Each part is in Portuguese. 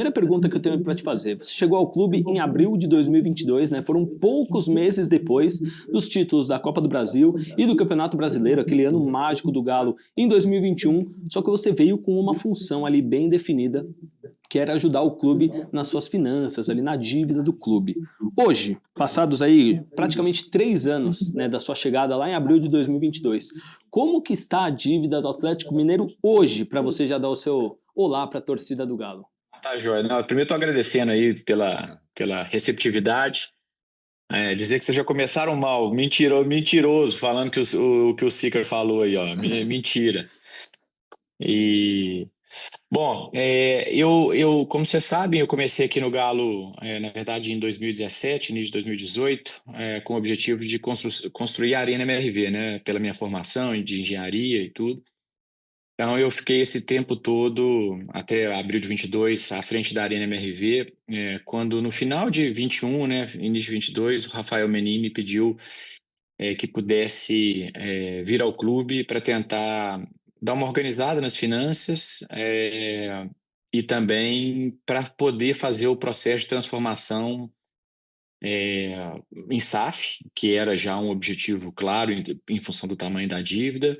Primeira pergunta que eu tenho para te fazer. Você chegou ao clube em abril de 2022, né? Foram poucos meses depois dos títulos da Copa do Brasil e do Campeonato Brasileiro, aquele ano mágico do Galo em 2021. Só que você veio com uma função ali bem definida, que era ajudar o clube nas suas finanças, ali na dívida do clube. Hoje, passados aí praticamente 3 anos, né, da sua chegada lá em abril de 2022, como que está a dívida do Atlético Mineiro hoje, para você já dar o seu olá para a torcida do Galo? Tá, joia. Não, primeiro estou agradecendo aí pela receptividade. Dizer que vocês já começaram mal, mentiroso, falando que o Sicker falou aí, ó. Mentira. E, bom, como vocês sabem, eu comecei aqui no Galo, na verdade, em 2017, início de 2018, com o objetivo de construir a Arena MRV, né? Pela minha formação de engenharia e tudo. Então, eu fiquei esse tempo todo, até abril de 22, à frente da Arena MRV, quando no final de 21, né, início de 22, o Rafael Menin me pediu que pudesse vir ao clube para tentar dar uma organizada nas finanças e também para poder fazer o processo de transformação em SAF, que era já um objetivo claro em função do tamanho da dívida,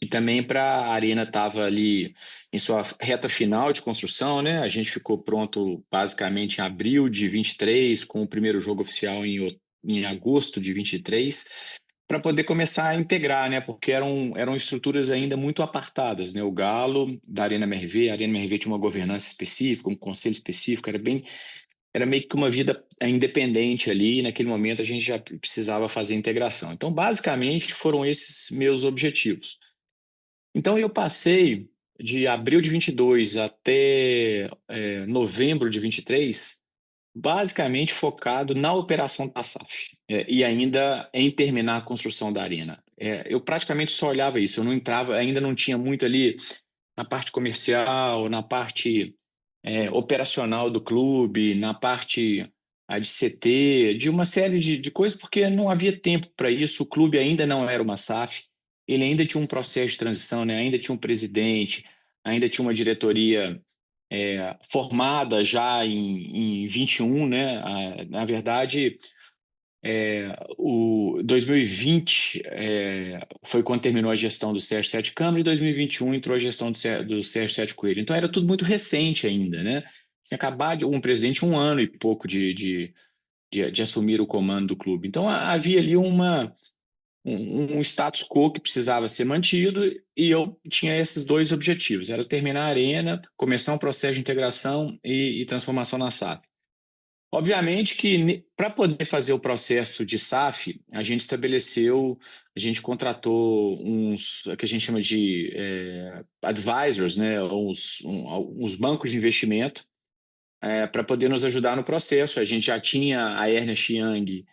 e também para a Arena estava ali em sua reta final de construção, né? A gente ficou pronto basicamente em abril de 23, com o primeiro jogo oficial em agosto de 23, para poder começar a integrar, né? Porque eram estruturas ainda muito apartadas, né? O Galo, da Arena MRV, a Arena MRV tinha uma governança específica, um conselho específico, era meio que uma vida independente ali, e naquele momento a gente já precisava fazer a integração. Então, basicamente, foram esses meus objetivos. Então, eu passei de abril de 22 até novembro de 23, basicamente focado na operação da SAF, e ainda em terminar a construção da arena. Eu praticamente só olhava isso, eu não entrava, ainda não tinha muito ali na parte comercial, na parte operacional do clube, na parte de CT, de uma série de coisas, porque não havia tempo para isso, o clube ainda não era uma SAF, ele ainda tinha um processo de transição, né? Ainda tinha um presidente, ainda tinha uma diretoria formada já em 21, né? Na verdade, o 2020 foi quando terminou a gestão do Sérgio Sete Câmara, e 2021 entrou a gestão do Sérgio Sete Coelho. Então era tudo muito recente ainda, né? Tinha acabado um presidente 1 ano e pouco de assumir o comando do clube. Então havia ali um status quo que precisava ser mantido, e eu tinha esses dois objetivos: era terminar a arena, começar um processo de integração e transformação na SAF. Obviamente que para poder fazer o processo de SAF, a gente contratou que a gente chama de advisors, né, uns bancos de investimento, para poder nos ajudar no processo. A gente já tinha a Ernest Young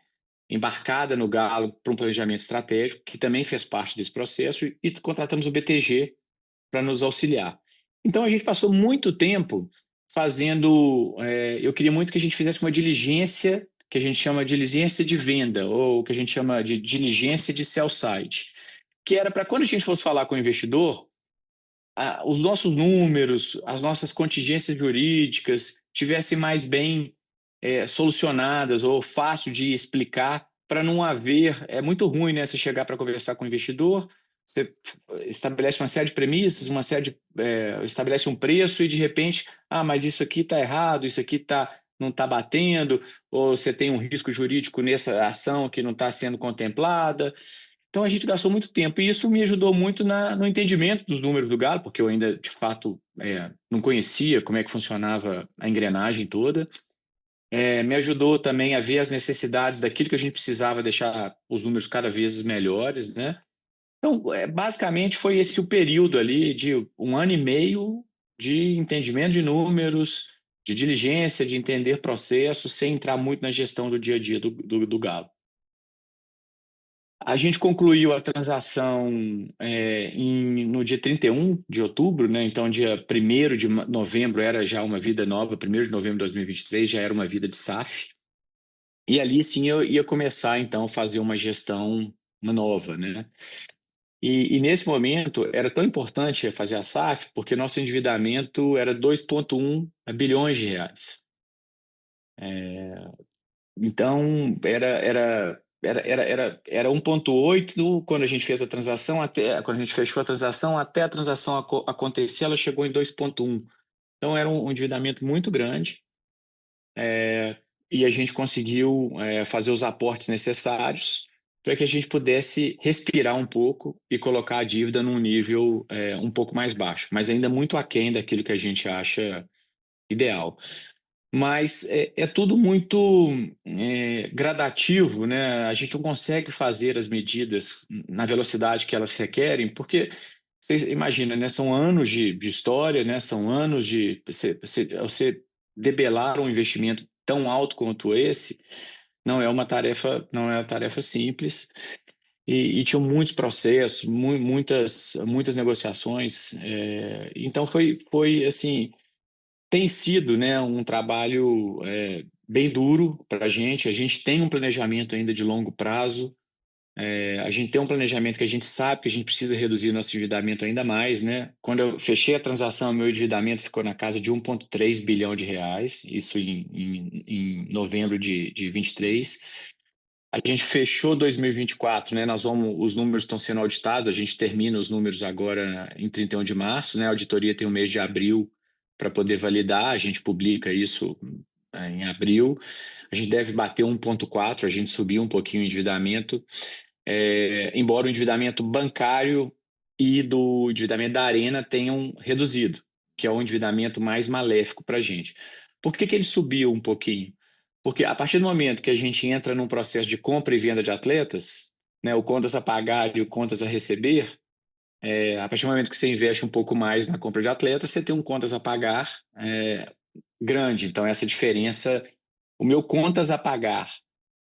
embarcada no Galo para um planejamento estratégico, que também fez parte desse processo, e contratamos o BTG para nos auxiliar. Então a gente passou muito tempo fazendo. Eu queria muito que a gente fizesse uma diligência, que a gente chama de diligência de venda, ou que a gente chama de diligência de sell side, que era para quando a gente fosse falar com o investidor, os nossos números, as nossas contingências jurídicas tivessem mais bem solucionadas ou fácil de explicar, para não haver. É muito ruim, né? Você chegar para conversar com o investidor, você estabelece uma série de premissas, estabelece um preço e de repente, mas isso aqui está errado, isso aqui não está batendo, ou você tem um risco jurídico nessa ação que não está sendo contemplada. Então a gente gastou muito tempo, e isso me ajudou muito no entendimento dos números do Galo, porque eu ainda, de fato, não conhecia como é que funcionava a engrenagem toda. Me ajudou também a ver as necessidades daquilo que a gente precisava deixar os números cada vez melhores, né? Então, basicamente foi esse o período ali de 1 ano e meio de entendimento de números, de diligência, de entender processos, sem entrar muito na gestão do dia a dia do Galo. A gente concluiu a transação no dia 31 de outubro, né? Então, dia 1º de novembro era já uma vida nova, 1º de novembro de 2023 já era uma vida de SAF. E ali sim eu ia começar, então, a fazer uma gestão nova, né? E nesse momento era tão importante fazer a SAF porque nosso endividamento era 2,1 bilhões de reais. Então era 1,8 quando a gente fez a transação, até quando a gente fechou a transação, até a transação acontecer, ela chegou em 2,1. Então era um endividamento muito grande. E a gente conseguiu fazer os aportes necessários para que a gente pudesse respirar um pouco e colocar a dívida num nível um pouco mais baixo, mas ainda muito aquém daquilo que a gente acha ideal. Mas é tudo muito gradativo, né? A gente não consegue fazer as medidas na velocidade que elas requerem, porque você imagina, né? São anos de história, né? São anos de você debelar um investimento tão alto quanto esse, não é uma tarefa simples. E tinham muitos processos, muitas negociações. Então foi assim, tem sido, né, um trabalho bem duro para a gente. A gente tem um planejamento ainda de longo prazo. A gente tem um planejamento que a gente sabe que a gente precisa reduzir nosso endividamento ainda mais, né? Quando eu fechei a transação, meu endividamento ficou na casa de 1,3 bilhão de reais, isso em novembro de 23. A gente fechou 2024, né? Os números estão sendo auditados, a gente termina os números agora em 31 de março, né? A auditoria tem o mês de abril para poder validar, a gente publica isso em abril. A gente deve bater 1,4, a gente subiu um pouquinho o endividamento, embora o endividamento bancário e do endividamento da Arena tenham reduzido, que é o endividamento mais maléfico para a gente. Por que ele subiu um pouquinho? Porque a partir do momento que a gente entra num processo de compra e venda de atletas, né, o contas a pagar e o contas a receber, a partir do momento que você investe um pouco mais na compra de atletas, você tem um contas a pagar grande. Então, essa diferença, o meu contas a pagar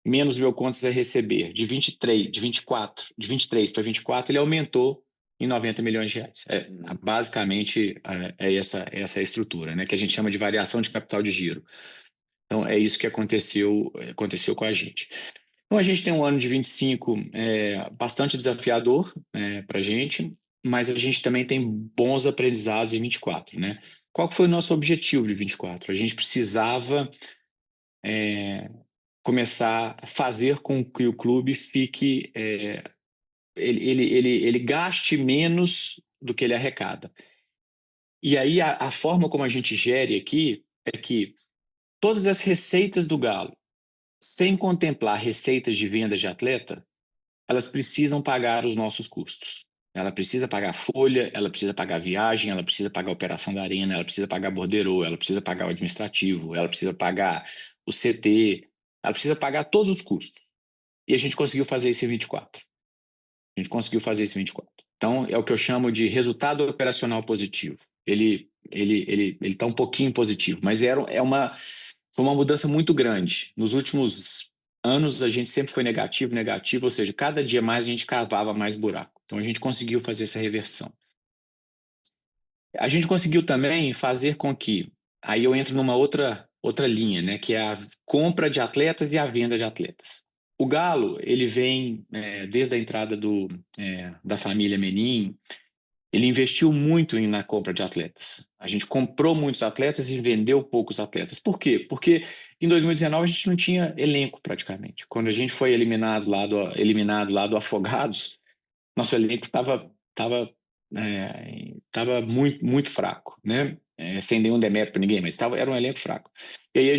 menos o meu contas a receber, de 23 para 24, ele aumentou em 90 milhões de reais. Basicamente, essa a estrutura, né, que a gente chama de variação de capital de giro. Então, é isso que aconteceu com a gente. Então, a gente tem um ano de 25 bastante desafiador para a gente, mas a gente também tem bons aprendizados em 24, né? Qual que foi o nosso objetivo de 24? A gente precisava começar a fazer com que o clube fique... ele gaste menos do que ele arrecada. E aí, a forma como a gente gere aqui é que todas as receitas do Galo, sem contemplar receitas de vendas de atleta, elas precisam pagar os nossos custos. Ela precisa pagar folha, ela precisa pagar viagem, ela precisa pagar a operação da arena, ela precisa pagar borderô, ela precisa pagar o administrativo, ela precisa pagar o CT, ela precisa pagar todos os custos. E a gente conseguiu fazer isso em 24. A gente conseguiu fazer isso em 24. Então, é o que eu chamo de resultado operacional positivo. Ele está um pouquinho positivo, mas foi uma mudança muito grande. Nos últimos anos, a gente sempre foi negativo, ou seja, cada dia mais a gente cavava mais buraco. Então, a gente conseguiu fazer essa reversão. A gente conseguiu também fazer com que, aí eu entro numa outra linha, né, que é a compra de atletas e a venda de atletas. O Galo, ele vem, desde a entrada da família Menin, ele investiu muito na compra de atletas. A gente comprou muitos atletas e vendeu poucos atletas. Por quê? Porque em 2019 a gente não tinha elenco praticamente. Quando a gente foi eliminado lá do Afogados, nosso elenco estava muito, muito fraco, né? Sem nenhum demérito para ninguém, mas era um elenco fraco. E aí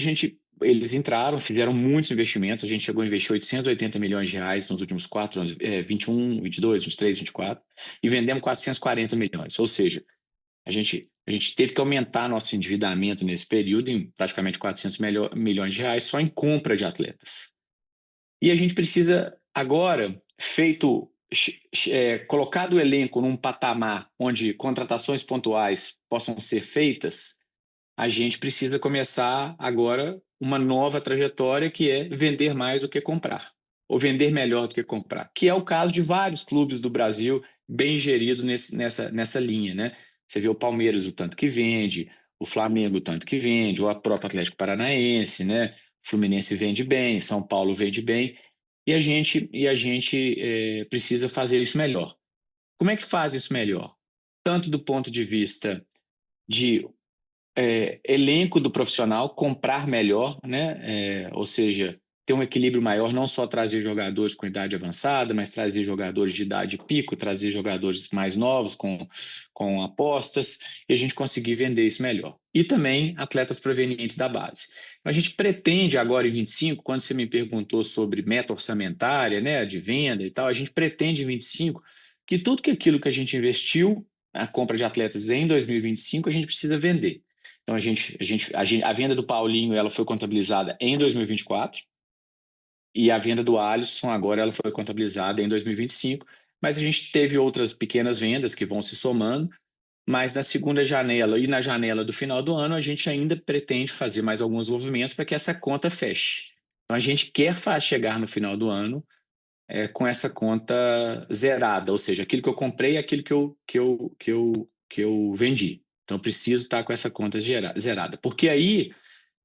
eles entraram, fizeram muitos investimentos, a gente chegou a investir 880 milhões de reais nos últimos 4 anos, 21, 22, 23, 24, e vendemos 440 milhões, ou seja, a gente teve que aumentar nosso endividamento nesse período em praticamente 400 milhões de reais só em compra de atletas. E a gente precisa agora, colocado o elenco num patamar onde contratações pontuais possam ser feitas, a gente precisa começar agora uma nova trajetória que é vender mais do que comprar, ou vender melhor do que comprar, que é o caso de vários clubes do Brasil bem geridos nessa linha, né? Você vê o Palmeiras, o tanto que vende, o Flamengo, o tanto que vende, ou o próprio Atlético Paranaense, né? O Fluminense vende bem, São Paulo vende bem, e a gente precisa fazer isso melhor. Como é que faz isso melhor? Tanto do ponto de vista de elenco do profissional, comprar melhor, né? Ou seja, ter um equilíbrio maior, não só trazer jogadores com idade avançada, mas trazer jogadores de idade pico, trazer jogadores mais novos com apostas, e a gente conseguir vender isso melhor. E também atletas provenientes da base. A gente pretende agora em 25, quando você me perguntou sobre meta orçamentária, né, de venda e tal, a gente pretende em 25 que tudo aquilo que a gente investiu na compra de atletas em 2025, a gente precisa vender. Então, a venda do Paulinho ela foi contabilizada em 2024 e a venda do Alisson agora ela foi contabilizada em 2025, mas a gente teve outras pequenas vendas que vão se somando, mas na segunda janela e na janela do final do ano a gente ainda pretende fazer mais alguns movimentos para que essa conta feche. Então, a gente quer chegar no final do ano com essa conta zerada, ou seja, aquilo que eu comprei é aquilo que eu vendi. Então, eu preciso estar com essa conta zerada. Porque aí,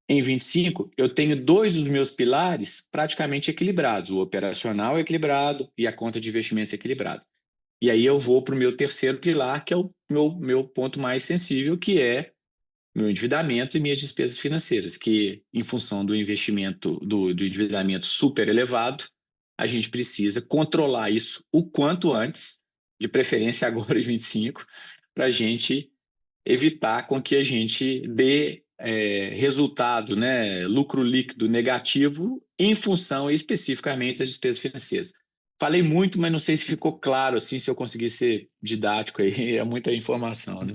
em 25, eu tenho dois dos meus pilares praticamente equilibrados. O operacional é equilibrado e a conta de investimentos é equilibrada. E aí eu vou para o meu terceiro pilar, que é o meu ponto mais sensível, que é meu endividamento e minhas despesas financeiras, que em função do investimento, do endividamento super elevado, a gente precisa controlar isso o quanto antes, de preferência agora em 25, para a gente evitar com que a gente dê resultado, né, lucro líquido negativo em função especificamente das despesas financeiras. Falei muito, mas não sei se ficou claro, assim, se eu conseguir ser didático aí, é muita informação, né?